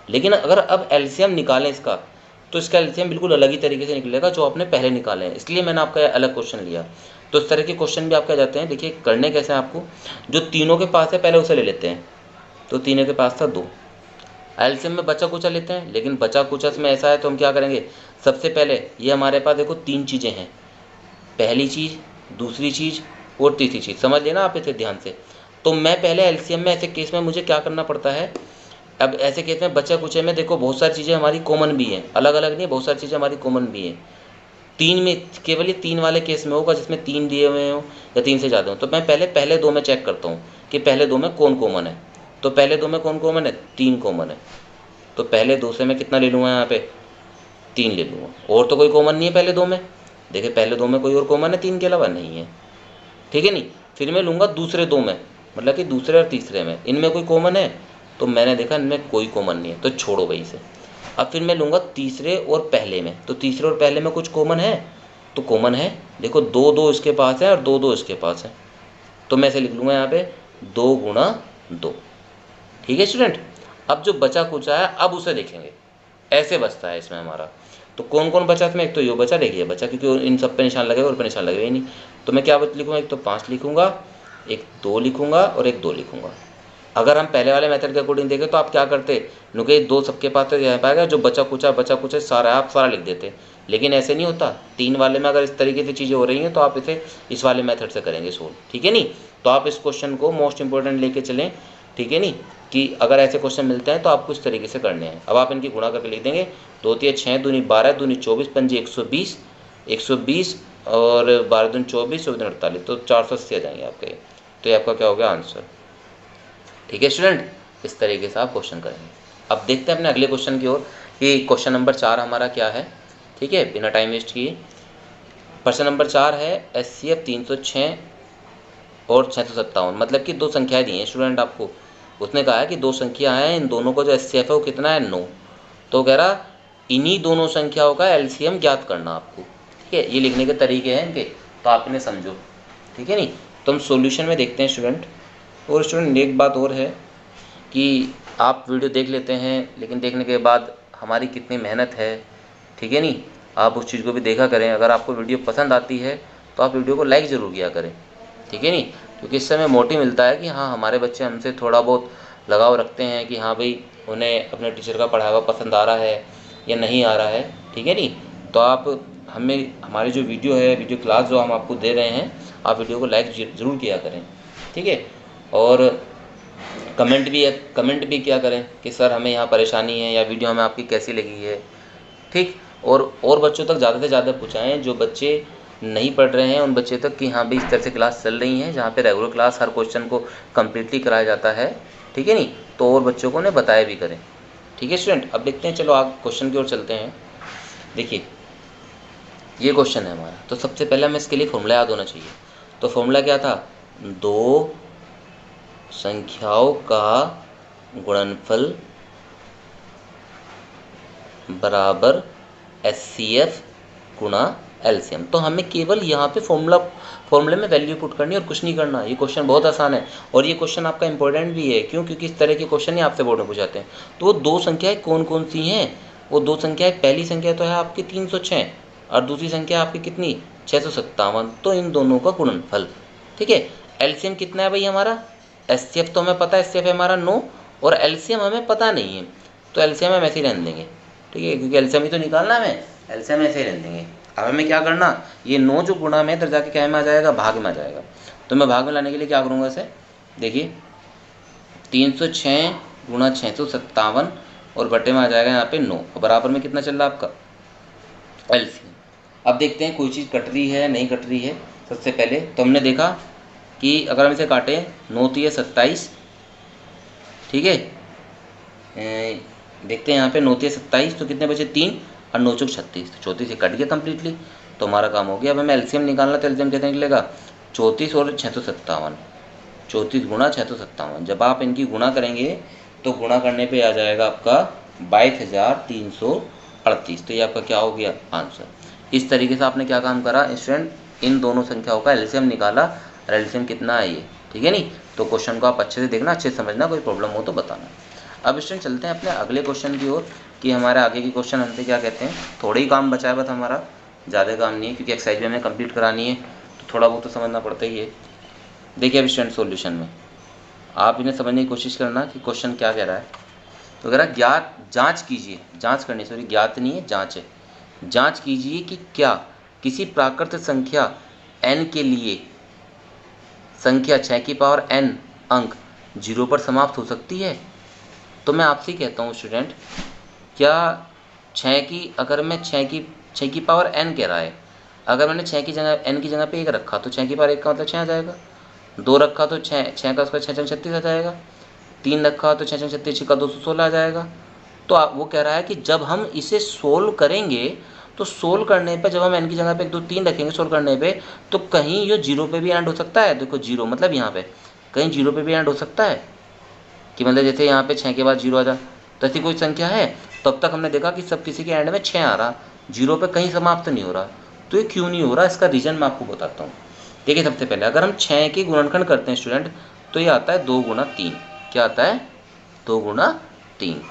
Speaker 1: लेकिन अगर अब एलसीएम निकालें इसका, तो इसका एलसीएम बिल्कुल अलग ही तरीके से निकलेगा जो आपने पहले निकाले हैं, इसलिए मैंने आपका अलग क्वेश्चन लिया। तो इस तरह के क्वेश्चन भी आपके आ जाते हैं। देखिए करने कैसे हैं आपको, जो तीनों के पास है पहले उसे ले लेते हैं, तो तीनों के पास था 2। एलसीएम में बचा कुचा लेते हैं, लेकिन बचा कुचा में ऐसा है तो हम क्या करेंगे, सबसे पहले ये हमारे पास देखो 3 चीज़ें हैं, पहली चीज़, दूसरी चीज़ और तीसरी चीज़, समझ लेना आप इसे ध्यान से। तो मैं पहले एलसीएम में ऐसे केस में मुझे क्या करना पड़ता है, अब ऐसे केस में बचा कुचे में देखो बहुत सारी चीज़ें हमारी कॉमन भी हैं, अलग अलग नहीं, बहुत सारी चीज़ें हमारी कॉमन भी हैं। 3 में केवल ये 3 वाले केस में होगा जिसमें 3 दिए हुए हों या 3 से ज़्यादा हो, तो मैं पहले 2 में चेक करता हूँ कि पहले 2 में कौन कॉमन है। तो पहले 2 में कौन कॉमन है, 3 कॉमन है, तो पहले 2 से मैं कितना ले लूँगा यहाँ पे 3 ले लूँगा, और तो कोई कॉमन नहीं है पहले दो में। देखिए पहले दो में कोई और कॉमन है 3 के अलावा? नहीं है, ठीक है नहीं। फिर मैं लूँगा दूसरे दो में, मतलब कि दूसरे और तीसरे में, इनमें कोई कॉमन है? तो मैंने देखा इनमें कोई कॉमन नहीं है, तो छोड़ो भाई इसे। अब फिर मैं लूँगा तीसरे और पहले में, तो तीसरे और पहले में कुछ कॉमन है? तो कॉमन है, देखो 2 2 इसके पास है और 2 2 इसके पास है, तो मैं ऐसे लिख लूँगा यहाँ पे 2 गुणा 2। ठीक है स्टूडेंट। अब जो बचा कुचा है अब उसे देखेंगे, ऐसे बचता है इसमें हमारा। तो कौन कौन बचा इसमें? एक तो यो बचा, देखिए बचा, क्योंकि इन सब पे निशान लगेगा और पे निशान लगेगा ही नहीं। तो मैं क्या लिखूँगा? एक तो 5 लिखूँगा, एक 2 लिखूँगा और एक 2 लिखूँगा। अगर हम पहले वाले मेथड के अकॉर्डिंग देखें तो आप क्या करते, क्योंकि 2 सबके पास तो यहाँ पाएगा, जो बचा कुचा सारा आप सारा लिख देते। लेकिन ऐसे नहीं होता, 3 वाले में अगर इस तरीके से चीज़ें हो रही हैं तो आप इसे इस वाले मेथड से करेंगे सोल्व, ठीक है नहीं। तो आप इस क्वेश्चन को मोस्ट इंपॉर्टेंट लेके चलें, ठीक है नहीं, कि अगर ऐसे क्वेश्चन मिलते हैं तो आपको इस तरीके से करने हैं। अब आप इनकी गुणा करके लिख देंगे, 2 3 6 दूनी 12 दूनी 24 पंजे 120 120 और 12 दूनी 24 24 दूनी 48, तो 480 आ जाएंगे आपके। तो ये आपका क्या हो गया आंसर। ठीक है स्टूडेंट, इस तरीके से आप क्वेश्चन करेंगे। अब देखते हैं अपने अगले क्वेश्चन की ओर कि क्वेश्चन नंबर 4 हमारा क्या है। ठीक है, बिना टाइम वेस्ट किए प्रश्न नंबर 4 है SCF 306 और 657, मतलब कि दो संख्याएं दी हैं स्टूडेंट आपको। उसने कहा है कि दो संख्या हैं, इन दोनों का जो SCF है वो कितना है? 9। तो कह रहा इन्हीं दोनों संख्याओं का LCM ज्ञात करना आपको। ठीक है, ये लिखने के तरीके हैं इनके, तो आप इन्हें समझो, ठीक है नहीं। तो हम सॉल्यूशन में देखते हैं स्टूडेंट। और स्टूडेंट एक बात और है कि आप वीडियो देख लेते हैं, लेकिन देखने के बाद हमारी कितनी मेहनत है, ठीक है नहीं, आप उस चीज़ को भी देखा करें। अगर आपको वीडियो पसंद आती है तो आप वीडियो को लाइक ज़रूर किया करें, ठीक है नहीं, क्योंकि इससे हमें मोटिव मिलता है कि हाँ हमारे बच्चे हमसे थोड़ा बहुत लगाव रखते हैं, कि हाँ भाई उन्हें अपने टीचर का पढ़ाया हुआ पसंद आ रहा है या नहीं आ रहा है, ठीक है नहीं। तो आप हमें हमारी जो वीडियो है, वीडियो क्लास जो हम आपको दे रहे हैं, आप वीडियो को लाइक ज़रूर किया करें, ठीक है। और कमेंट भी किया करें कि सर हमें यहाँ परेशानी है या वीडियो हमें आपकी कैसी लगी है, ठीक। और बच्चों तक ज़्यादा से ज़्यादा पहुँचाएँ, जो बच्चे नहीं पढ़ रहे हैं उन बच्चे तक कि हाँ भाई इस तरह से क्लास चल रही हैं, जहाँ पे रेगुलर क्लास हर क्वेश्चन को कम्प्लीटली कराया जाता है, ठीक है नहीं। तो और बच्चों को उन्हें बताया भी करें, ठीक है स्टूडेंट। अब देखते हैं, चलो आप क्वेश्चन की ओर चलते हैं। देखिए ये क्वेश्चन है हमारा, तो सबसे पहले हमें इसके लिए फॉर्मूला याद होना चाहिए। तो फॉर्मूला क्या था? दो संख्याओं का गुणनफल बराबर SCF गुणा LCM। तो हमें केवल यहाँ पे फॉर्मूले में वैल्यू पुट करनी है और कुछ नहीं करना। ये क्वेश्चन बहुत आसान है और ये क्वेश्चन आपका इंपॉर्टेंट भी है। क्यों? क्योंकि इस तरह के क्वेश्चन ही आपसे बोर्ड में पूछाते हैं। तो वो दो संख्याएं कौन कौन सी हैं? वो दो संख्याएं, पहली संख्या तो है आपकी 306 और दूसरी संख्या आपकी कितनी? 657। तो इन दोनों का गुणनफल, ठीक है। LCM कितना है भाई हमारा? SCF तो हमें पता है, SCF है हमारा 9 और LCM हमें पता नहीं है, तो LCM हम ऐसे ही रहने देंगे, ठीक है, क्योंकि LCM ही तो निकालना है हमें, LCM ऐसे ही रहने देंगे। अब हमें क्या करना, ये 9 जो गुणा में इधर जाके क्या में आ जाएगा? भाग में आ जाएगा। तो मैं भाग में लाने के लिए क्या करूँगा इसे, देखिए 306 गुणा 657 और बटे में आ जाएगा यहाँ पे 9 और बराबर में कितना चल रहा है आपका? LCM। अब देखते हैं कोई चीज़ कट रही है नहीं कट रही है। सबसे पहले तो हमने देखा कि अगर हम इसे काटें 9 3 27, ठीक है, देखते हैं यहाँ पे 9 3 27, तो कितने बचे? 3 और 9 चौक 36, तो 34 से कट गया कम्प्लीटली, तो हमारा काम हो गया। अब हमें LCM निकालना, तो LCM कितने निकलेगा? 34 और 657, 34 गुणा 657। जब आप इनकी गुणा करेंगे तो गुणा करने पे आ जाएगा आपका 22,338। तो ये आपका क्या हो गया? आंसर। इस तरीके से आपने क्या काम करा स्टूडेंट, इन दोनों संख्याओं का LCM निकाला और LCM कितना है ये, ठीक है नहीं। तो क्वेश्चन को आप अच्छे से देखना, अच्छे से समझना, कोई प्रॉब्लम हो तो बताना। अब स्टूडेंट चलते हैं अपने अगले क्वेश्चन की ओर कि हमारे आगे की क्वेश्चन हमसे क्या कहते हैं। थोड़ा ही काम बचा है बस हमारा, ज़्यादा काम नहीं है, क्योंकि एक्सरसाइज भी हमें कंप्लीट करानी है, तो थोड़ा बहुत तो समझना पड़ता ही है। देखिए अब स्टूडेंट सॉल्यूशन में आप इन्हें समझने की कोशिश करना कि क्वेश्चन क्या कह रहा है। तो कह रहा है जाँच कीजिए, जाँच करनी, सॉरी ज्ञात नहीं है, जाँच है। जाँच कीजिए कि क्या किसी प्राकृत संख्या n के लिए संख्या 6 की पावर n अंक 0 पर समाप्त हो सकती है। तो मैं आपसे ही कहता हूँ स्टूडेंट, क्या 6 की, अगर मैं 6 की पावर n कह रहा है, अगर मैंने 6 की जगह n की जगह पे 1 रखा तो 6 की पावर 1 का मतलब 6 आ जाएगा। 2 रखा तो 6 का उसका 6 6 36 आ जाएगा। 3 रखा तो 6 6 36 का 216 आ जाएगा। तो वो कह रहा है कि जब हम इसे सोल्व करेंगे तो सोल्व करने पे जब हम n की जगह पे 1 2 3 रखेंगे सोल्व करने पे, तो कहीं ये 0 पे भी एंड हो सकता है। देखो 0 मतलब यहाँ पे कहीं 0 पे भी एंड हो सकता है कि मतलब जैसे यहाँ पे 6 के बाद 0 आ जा, तो ऐसी कोई संख्या है। तब तक हमने देखा कि सब किसी के एंड में 6 आ रहा, 0 पे कहीं समाप्त नहीं हो रहा। तो ये क्यों नहीं हो रहा, इसका रीज़न मैं आपको बताता हूँ। देखिए सबसे पहले अगर हम 6 की गुणनखंड करते हैं स्टूडेंट, तो ये आता है 2 गुना 3। क्या आता है? 2 गुना 3।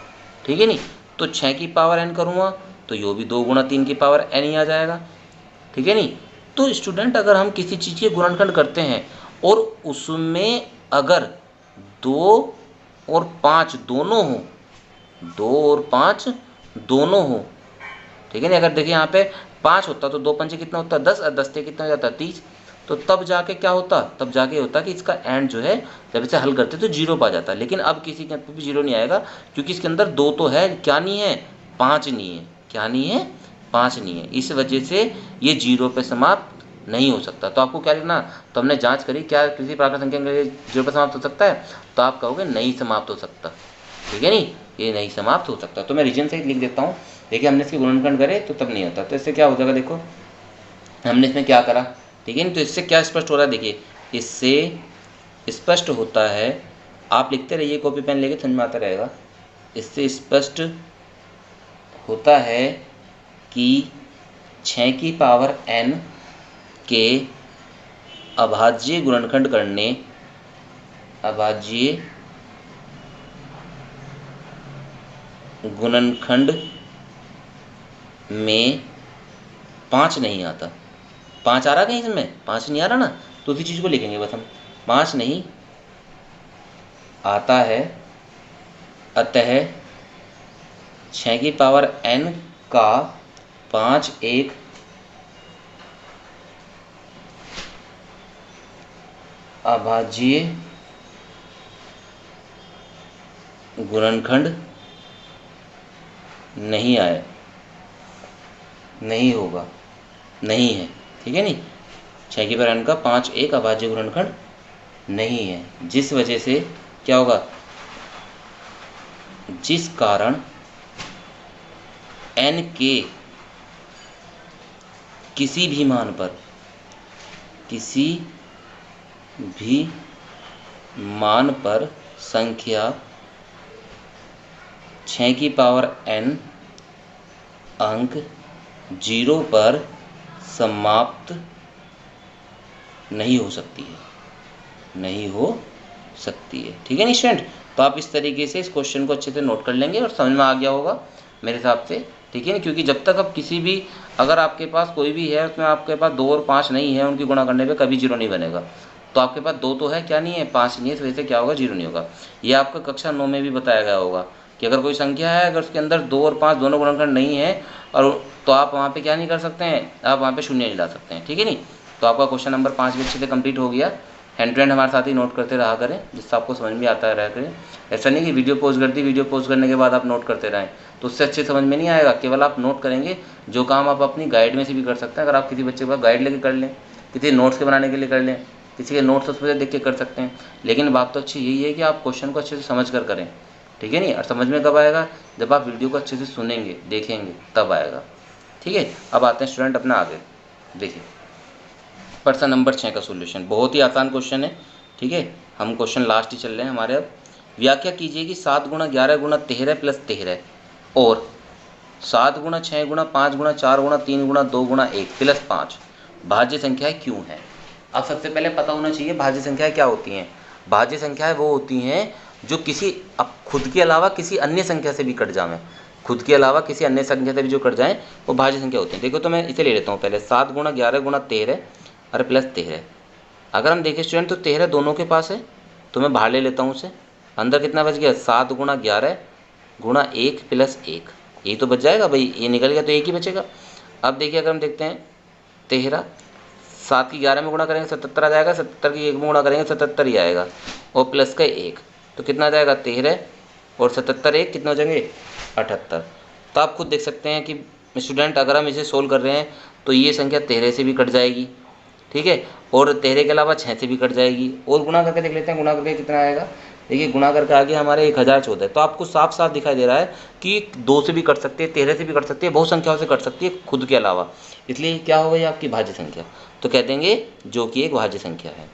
Speaker 1: ठीक है नहीं, तो 6 की पावर n करूँगा तो यो भी 2 गुना 3 की पावर n ही आ जाएगा। ठीक है नहीं, तो स्टूडेंट अगर हम किसी चीज़ के गुणनखंड करते हैं और उसमें अगर 2 और 5 दोनों हो, 2 और 5 दोनों हो, ठीक है नहीं, अगर देखिए यहाँ पे 5 होता तो 2 पंचे कितना होता? 10, और 10 से कितना हो जाता? 30। तो तब जाके क्या होता? तब जाके होता कि इसका एंड जो है जब इसे हल करते तो 0 पा जाता। लेकिन अब किसी के अंदर भी 0 नहीं आएगा, क्योंकि इसके अंदर 2 तो है, क्या नहीं है? 5 नहीं है। क्या नहीं है? 5 नहीं है। इस वजह से ये 0 पे समाप्त नहीं हो सकता। तो आपको क्या लिखना? तो हमने जाँच करी क्या किसी प्रकार संख्या 0 पे समाप्त हो सकता है, तो आप कहोगे नहीं समाप्त हो सकता। ठीक है नहीं, ये नहीं समाप्त हो सकता। तो मैं रीजन सहित लिख देता हूँ। देखिए हमने इसके गुणनखंड करे तो तब नहीं होता, तो इससे क्या हो जाएगा? देखो हमने इसमें क्या करा, ठीक है नहीं, तो इससे क्या स्पष्ट हो रहा है? देखिए इससे स्पष्ट होता है, आप लिखते रहिए कॉपी पेन लेके, समझ में आता रहेगा। इससे स्पष्ट होता है कि 6 की पावर n के अभाज्य गुणनखंड करने, अभाज्य गुणनखंड में 5 नहीं आता। 5 आ रहा कहीं इसमें? 5 नहीं आ रहा ना, तो उसी चीज़ को लिखेंगे बस हम, 5 नहीं आता है, अतः 6 की पावर n का 5 एक अभाज्य गुणनखंड नहीं आए, नहीं होगा, नहीं है। ठीक है नहीं, 6 की पावर n का 5 एक अभाज्य गुणनखंड नहीं है, जिस वजह से क्या होगा? जिस कारण n के किसी भी मान पर, किसी भी मान पर संख्या 6 की पावर n अंक 0 पर समाप्त नहीं हो सकती है, नहीं हो सकती है। ठीक है नहीं स्टूडेंट, तो आप इस तरीके से इस क्वेश्चन को अच्छे से नोट कर लेंगे और समझ में आ गया होगा मेरे हिसाब से। ठीक है ना, क्योंकि जब तक अब किसी भी, अगर आपके पास कोई भी है उसमें आपके पास 2 और 5 नहीं है, उनकी गुणा करने पे कभी 0 नहीं बनेगा। तो आपके पास 2 तो है, क्या नहीं है? 5 नहीं है, इस वजह से क्या होगा? 0 नहीं होगा। ये आपका कक्षा 9 में भी बताया गया होगा कि अगर कोई संख्या है, अगर उसके अंदर 2 और 5 दोनों गुणनखंड नहीं है, और तो आप वहाँ पे क्या नहीं कर सकते हैं? आप वहाँ पे शून्य नहीं ला सकते हैं। ठीक है नहीं, तो आपका क्वेश्चन नंबर 5 भी अच्छे से कंप्लीट हो गया। हैंड टू हैंड हमारे साथ ही नोट करते रहा करें, जिससे आपको समझ में आता रहा करें। ऐसा नहीं कि वीडियो पोस्ट कर दी, वीडियो पोस्ट करने के बाद आप नोट करते रहें, तो उससे अच्छे समझ में नहीं आएगा। केवल आप नोट करेंगे, जो काम आप अपनी गाइड में से भी कर सकते हैं। अगर आप किसी बच्चे के पास गाइड लेके कर लें, किसी नोट्स के बनाने के लिए कर लें, किसी के नोट्स उस पर देख के कर सकते हैं। लेकिन बात तो अच्छी यही है कि आप क्वेश्चन को अच्छे से समझ कर करें। ठीक है नहीं, और समझ में कब आएगा? जब आप वीडियो को अच्छे से सुनेंगे, देखेंगे, तब आएगा। ठीक है, अब आते हैं स्टूडेंट अपना आगे। देखिए प्रश्न नंबर 6 का सॉल्यूशन बहुत ही आसान क्वेश्चन है। ठीक है, हम क्वेश्चन लास्ट ही चल रहे हैं हमारे। अब व्याख्या कीजिए कि 7 गुणा 11 गुणा 13 प्लस 13 और 7 गुणा 6 गुणा 5 गुणा 4 गुणा 3 गुणा 2 गुणा 1 प्लस 5 भाज्य संख्याएं क्यों हैं? अब सबसे पहले पता होना चाहिए भाज्य संख्याएं क्या होती हैं। भाज्य संख्याएं वो होती हैं जो किसी अब खुद के अलावा किसी अन्य संख्या से भी कट जाएं, खुद के अलावा किसी अन्य संख्या से भी जो कट जाएं, वो भाज्य संख्या होती हैं। देखो तो मैं इसे ले लेता हूँ पहले, 7 गुणा 11 गुणा 13 और प्लस 13। अगर हम देखें स्टूडेंट तो 13 दोनों के पास है, तो मैं बाहर ले लेता हूँ उसे। अंदर कितना बच गया? 7 गुणा 11 गुणा 1 प्लस 1, यही तो बच जाएगा भाई, ये निकल गया तो एक ही बचेगा। अब देखिए अगर हम देखते हैं 13, 7 की 11 में गुणा करेंगे 77 आ जाएगा, 77 की 1 में गुणा करेंगे 77 ही आएगा, और प्लस का 1 तो कितना आ जाएगा? 13 और 77 1 कितने हो जाएंगे? 78। तो आप खुद देख सकते हैं कि स्टूडेंट अगर हम इसे सोल्व कर रहे हैं तो ये संख्या 13 से भी कट जाएगी, ठीक है, और 13 के अलावा 6 से भी कट जाएगी। और गुणा करके देख लेते हैं, गुणा करके कितना आएगा? देखिए गुणा करके आगे हमारे 1014 है, तो आपको साफ साफ दिखाई दे रहा है कि 2 से भी कट सकती है, 13 से भी कट सकती है, बहुत संख्याओं से कट सकती है खुद के अलावा। इसलिए क्या हो गई आपकी भाज्य संख्या, तो कह देंगे जो कि एक भाज्य संख्या है,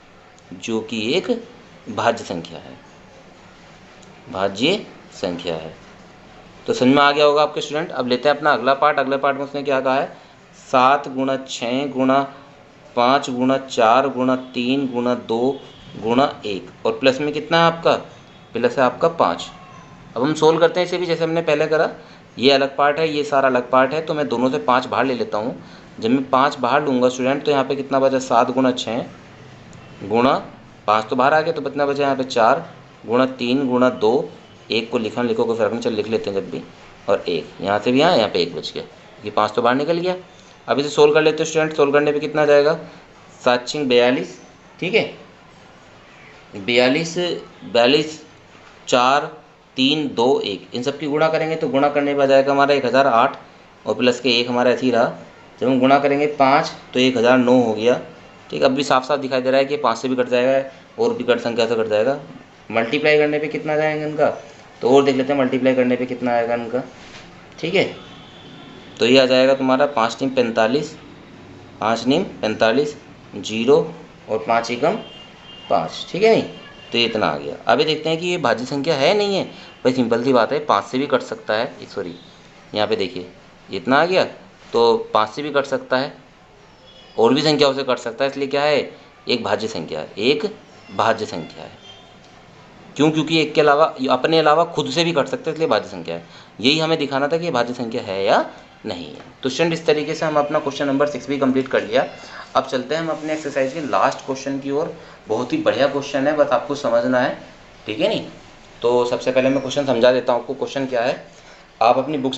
Speaker 1: जो कि एक भाज्य संख्या है, भाज्य संख्या है। तो समझ में आ गया होगा आपके स्टूडेंट। अब लेते हैं अपना अगला पार्ट। अगले पार्ट में उसने क्या कहा है, 7 गुणा 6 गुणा 5 गुणा 4 गुणा 3 गुणा 2 गुणा 1, और प्लस में कितना है आपका, प्लस है आपका 5। अब हम सोल्व करते हैं इसे भी जैसे हमने पहले करा। ये अलग पार्ट है, ये सारा अलग पार्ट है, तो मैं दोनों से 5 बाहर ले लेता हूँ। जब मैं 5 बाहर लूँगा स्टूडेंट, तो यहाँ पे कितना बचा, 7 गुणा 6 गुणा 5 तो बाहर आ गया, तो कितना बचा यहाँ पे 4 गुणा 3 गुणा 2, 1 को लिखा लिखो कोई फर्क नहीं, चल लिख लेते हैं जब भी, और 1 यहाँ से भी यहाँ पे 1 बच गया, ये 5 तो बाहर निकल गया। अब इसे सोल्व कर लेते हैं स्टूडेंट। सोल्व करने पे कितना आ जाएगा, 7 छिंग 42, ठीक है, 42 4 3 2 1, इन सब की गुणा करेंगे तो गुणा करने पे आ जाएगा हमारा 1008, और प्लस के 1 हमारा ऐसे ही रहा। जब हम गुणा करेंगे 5 तो 1009 हो गया, ठीक। अब भी साफ साफ दिखाई दे रहा है कि 5 से भी कट जाएगा और भी कट संख्या से कट जाएगा। मल्टीप्लाई करने पे कितना जाएगा इनका, तो और देख लेते हैं मल्टीप्लाई करने पे कितना आएगा इनका, ठीक है। तो ये आ जाएगा तुम्हारा 5 नीम 45, 5 नीम 45, 0 और 5 एकम 5, ठीक है नहीं, तो ये इतना आ गया। अभी देखते हैं कि ये भाज्य संख्या है नहीं है। भाई सिंपल सी बात है, 5 से भी कट सकता है, सॉरी यहाँ पे देखिए ये इतना आ गया, तो 5 से भी कट सकता है और भी संख्याओं से कट सकता है, इसलिए क्या है, एक भाज्य संख्या है, एक भाज्य संख्या है। क्यों, क्योंकि एक के अलावा, अपने अलावा खुद से भी कट सकते हैं, इसलिए भाज्य संख्या है। यही हमें दिखाना था कि ये भाज्य संख्या है या नहीं है। तो स्टूडेंट इस तरीके से हम अपना क्वेश्चन नंबर 6 भी कंप्लीट कर लिया। अब चलते हैं हम अपने एक्सरसाइज के लास्ट क्वेश्चन की ओर। बहुत ही बढ़िया क्वेश्चन है, बस आपको समझना है, ठीक है नहीं। तो सबसे पहले मैं क्वेश्चन समझा देता हूँ आपको। क्वेश्चन क्या है, आप अपनी बुक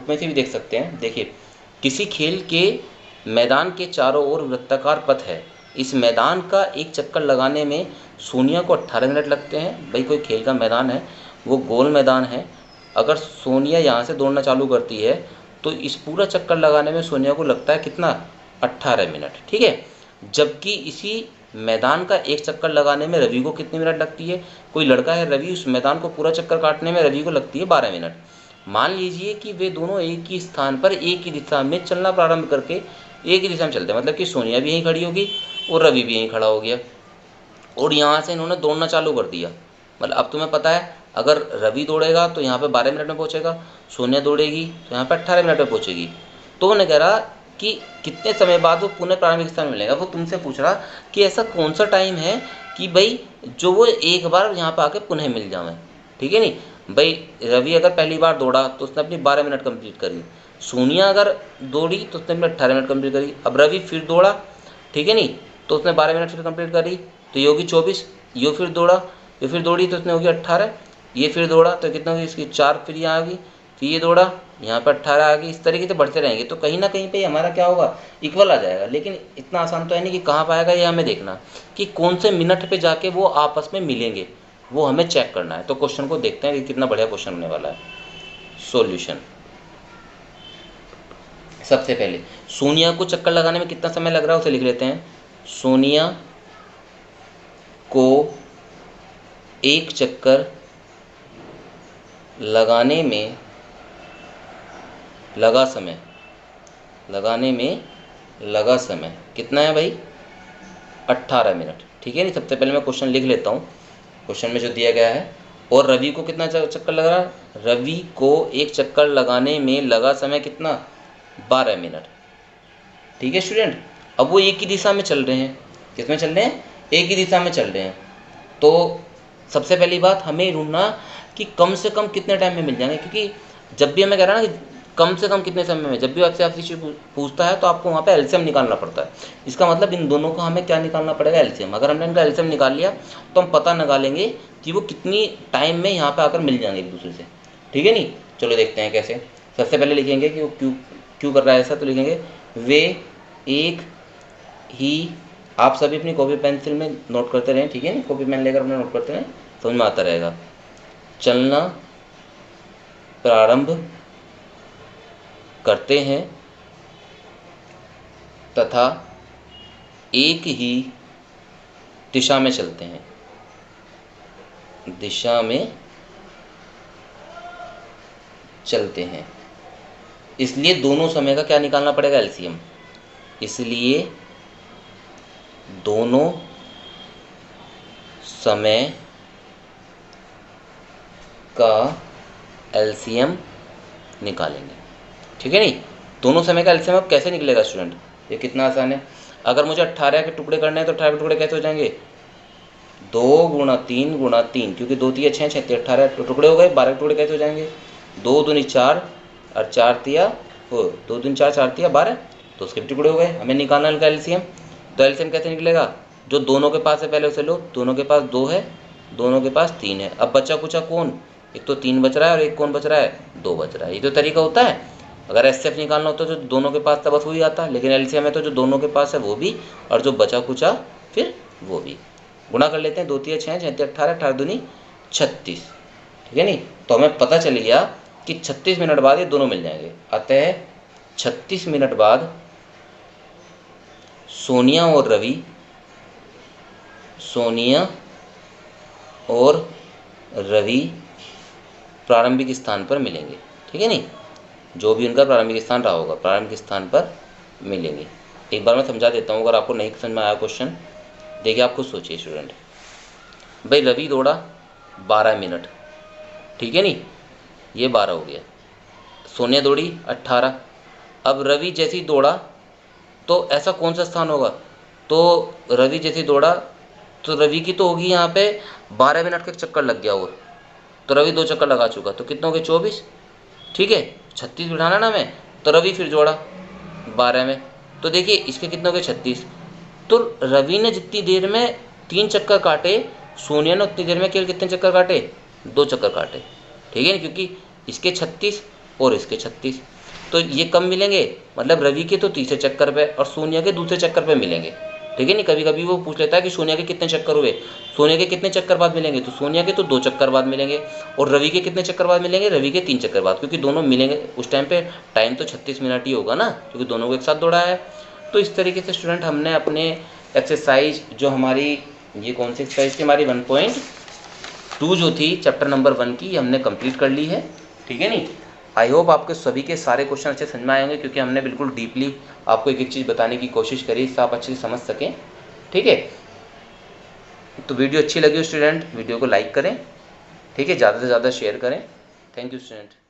Speaker 1: में से भी देख सकते हैं। देखिए, किसी खेल के मैदान के चारों ओर वृत्ताकार पथ है, इस मैदान का एक चक्कर लगाने में सोनिया को 18 मिनट लगते हैं। भाई कोई खेल का मैदान है, वो गोल मैदान है, अगर सोनिया यहाँ से दौड़ना चालू करती है तो इस पूरा चक्कर लगाने में सोनिया को लगता है कितना, 18 मिनट, ठीक है। जबकि इसी मैदान का एक चक्कर लगाने में रवि को कितनी मिनट लगती है, कोई लड़का है रवि, उस मैदान को पूरा चक्कर काटने में रवि को लगती है 12 मिनट। मान लीजिए कि वे दोनों एक ही स्थान पर एक ही दिशा में चलना प्रारंभ करके एक ही दिशा में चलते हैं, मतलब कि सोनिया भी यहीं खड़ी होगी और रवि भी यहीं खड़ा हो गया, और यहाँ से इन्होंने दौड़ना चालू कर दिया। मतलब अब तुम्हें पता है, अगर रवि दौड़ेगा तो यहाँ पे 12 मिनट में पहुँचेगा, सोनिया दौड़ेगी तो यहाँ पे 18 मिनट में पहुँचेगी। तो उन्होंने कह रहा कि कितने समय बाद वो पुनः प्रारंभिक स्थान मिलेगा। वो तुमसे पूछ रहा कि ऐसा कौन सा टाइम है कि भाई जो वो एक बार यहाँ पर आके पुनः मिल जाए, ठीक है नहीं। भाई रवि अगर पहली बार दौड़ा तो उसने अपनी 12 मिनट कंप्लीट करी, सोनिया अगर दौड़ी तो उसने अपनी 18 मिनट कंप्लीट करी। अब रवि फिर दौड़ा, ठीक है नहीं, तो उसने 12 मिनट फिर कंप्लीट करी, तो ये होगी 24। ये फिर दौड़ा, ये फिर दौड़ी तो उसने होगी 18। ये फिर दौड़ा तो कितना होगी इसकी 4, फिर यहाँ आ गई, फिर ये दौड़ा यहाँ पर 18 आ गई। इस तरीके से बढ़ते रहेंगे तो कहीं ना कहीं पे हमारा क्या होगा, इक्वल आ जाएगा। लेकिन इतना आसान तो है नहीं कि कहाँ पाएगा, ये हमें देखना कि कौन से मिनट पे जाके वो आपस में मिलेंगे, वो हमें चेक करना है। तो क्वेश्चन को देखते हैं कि कितना बढ़िया क्वेश्चन होने वाला है। सॉल्यूशन, सबसे पहले सोनिया को चक्कर लगाने में कितना समय लग रहा है उसे लिख लेते हैं। सोनिया को एक चक्कर लगाने में लगा समय, कितना है भाई, 18 मिनट, ठीक है नहीं। सबसे पहले मैं क्वेश्चन लिख लेता हूँ, क्वेश्चन में जो दिया गया है। और रवि को कितना चक्कर लग रहा है, रवि को एक चक्कर लगाने में लगा समय कितना, 12 मिनट, ठीक है स्टूडेंट। अब वो एक ही दिशा में चल रहे हैं, किसमें चल रहे हैं, एक ही दिशा में चल रहे हैं। तो सबसे पहली बात हमें ढूंढना कि कम से कम कितने टाइम में मिल जाएंगे, क्योंकि जब भी हमें कह रहा है ना कि कम से कम कितने समय में, जब भी आपसे चीज़ पूछता है तो आपको वहाँ पे एलसीएम निकालना पड़ता है। इसका मतलब इन दोनों का हमें क्या निकालना पड़ेगा, एलसीएम। अगर हमने इनका एलसीएम निकाल लिया तो हम पता लगा लेंगे कि वो कितनी टाइम में यहाँ पर आकर मिल जाएंगे एक दूसरे से, ठीक है नहीं। चलो देखते हैं कैसे। सबसे पहले लिखेंगे कि वो क्यों कर रहा है ऐसा, तो लिखेंगे वे एक ही, आप सभी अपनी कॉपी पेंसिल में नोट करते रहें, ठीक है नहीं, कॉपी पेन लेकर अपने नोट करते रहें, समझ में आता रहेगा। चलना प्रारंभ करते हैं तथा एक ही दिशा में चलते हैं, दिशा में चलते हैं, इसलिए दोनों समय का क्या निकालना पड़ेगा, एलसीएम। इसलिए दोनों समय का एलसीएम निकालेंगे, ठीक है। नहीं, दोनों समय का एलसीएम अब कैसे निकलेगा स्टूडेंट, ये कितना आसान है। अगर मुझे 18 के टुकड़े करने हैं तो 18 के टुकड़े कैसे हो जाएंगे, 2 गुणा 3 गुणा 3, क्योंकि 2 तिया 6, 6 18 टुकड़े हो गए। 12 के टुकड़े कैसे हो जाएंगे, 2 दूनी 4 और 4 तिया हो, 2 दूनी 4, 4 तिया 12, तो उसके भी टुकड़े हो गए। हमें निकालना है इनका एलसीएम, तो एलसीएम कैसे निकलेगा, जो दोनों के पास है पहले उसे लो, दोनों के पास 2 है, दोनों के पास 3 है। अब बचा कुचा कौन, एक तो 3 बच रहा है और एक कौन बच रहा है, 2 बच रहा है। ये तो तरीका होता है। अगर एचसीएफ निकालना होता तो जो दोनों के पास था बस वही आता, लेकिन एलसीएम है तो जो दोनों के पास है वो भी और जो बचा कुचा फिर वो भी। गुणा कर लेते हैं, 2 तिया 6, 6 तिया 18, 18 दूनी 36, ठीक है। नहीं, तो हमें पता चल गया कि 36 मिनट बाद ये दोनों मिल जाएंगे। अतः 36 मिनट बाद सोनिया और रवि प्रारंभिक स्थान पर मिलेंगे, ठीक है। नहीं, जो भी उनका प्रारंभिक स्थान रहा होगा, प्रारंभिक स्थान पर मिलेंगे। एक बार मैं समझा देता हूँ, अगर आपको नहीं समझ में आया क्वेश्चन, देखिए आप खुद सोचिए स्टूडेंट। भाई रवि दौड़ा 12 मिनट, ठीक है। नहीं, ये 12 हो गया। सोनिया दौड़ी 18। अब रवि जैसे ही दौड़ा तो ऐसा कौन सा स्थान होगा, तो रवि जैसे ही दौड़ा तो रवि की तो होगी यहाँ पे 12 मिनट का चक्कर लग गया, और तो रवि 2 चक्कर लगा चुका, तो कितने हो गए 24, ठीक है। 36 बिठाना ना मैं, तो रवि फिर जोड़ा 12 में, तो देखिए इसके कितने हो गए 36। तो रवि ने जितनी देर में 3 चक्कर काटे, सोनिया ने उतनी देर में केवल कितने चक्कर काटे, 2 चक्कर काटे, ठीक है। क्योंकि इसके 36 और इसके 36, तो ये कब मिलेंगे, मतलब रवि के तो तीसरे चक्कर पे और सोनिया के दूसरे चक्कर पे मिलेंगे, ठीक है। नहीं, कभी कभी वो पूछ लेता है कि सोनिया के कितने चक्कर हुए, सोनिया के कितने चक्कर बाद मिलेंगे, तो सोनिया के तो 2 चक्कर बाद मिलेंगे, और रवि के कितने चक्कर बाद मिलेंगे, रवि के 3 चक्कर बाद, क्योंकि दोनों मिलेंगे उस टाइम पे टाइम तो 36 मिनट ही होगा ना, क्योंकि दोनों को एक साथ दौड़ा है। तो इस तरीके से स्टूडेंट हमने अपने एक्सरसाइज जो हमारी, ये कौन सी एक्सरसाइज थी हमारी 1.2 जो थी चैप्टर नंबर 1 की, हमने कंप्लीट कर ली है, ठीक है। नहीं, आई होप आपके सभी के सारे क्वेश्चन अच्छे समझ में आएंगे, क्योंकि हमने बिल्कुल डीपली आपको एक एक चीज़ बताने की कोशिश करी, इससे आप अच्छे से समझ सकें, ठीक है। तो वीडियो अच्छी लगी हो स्टूडेंट, वीडियो को लाइक करें, ठीक है, ज़्यादा से ज़्यादा शेयर करें। Thank you student.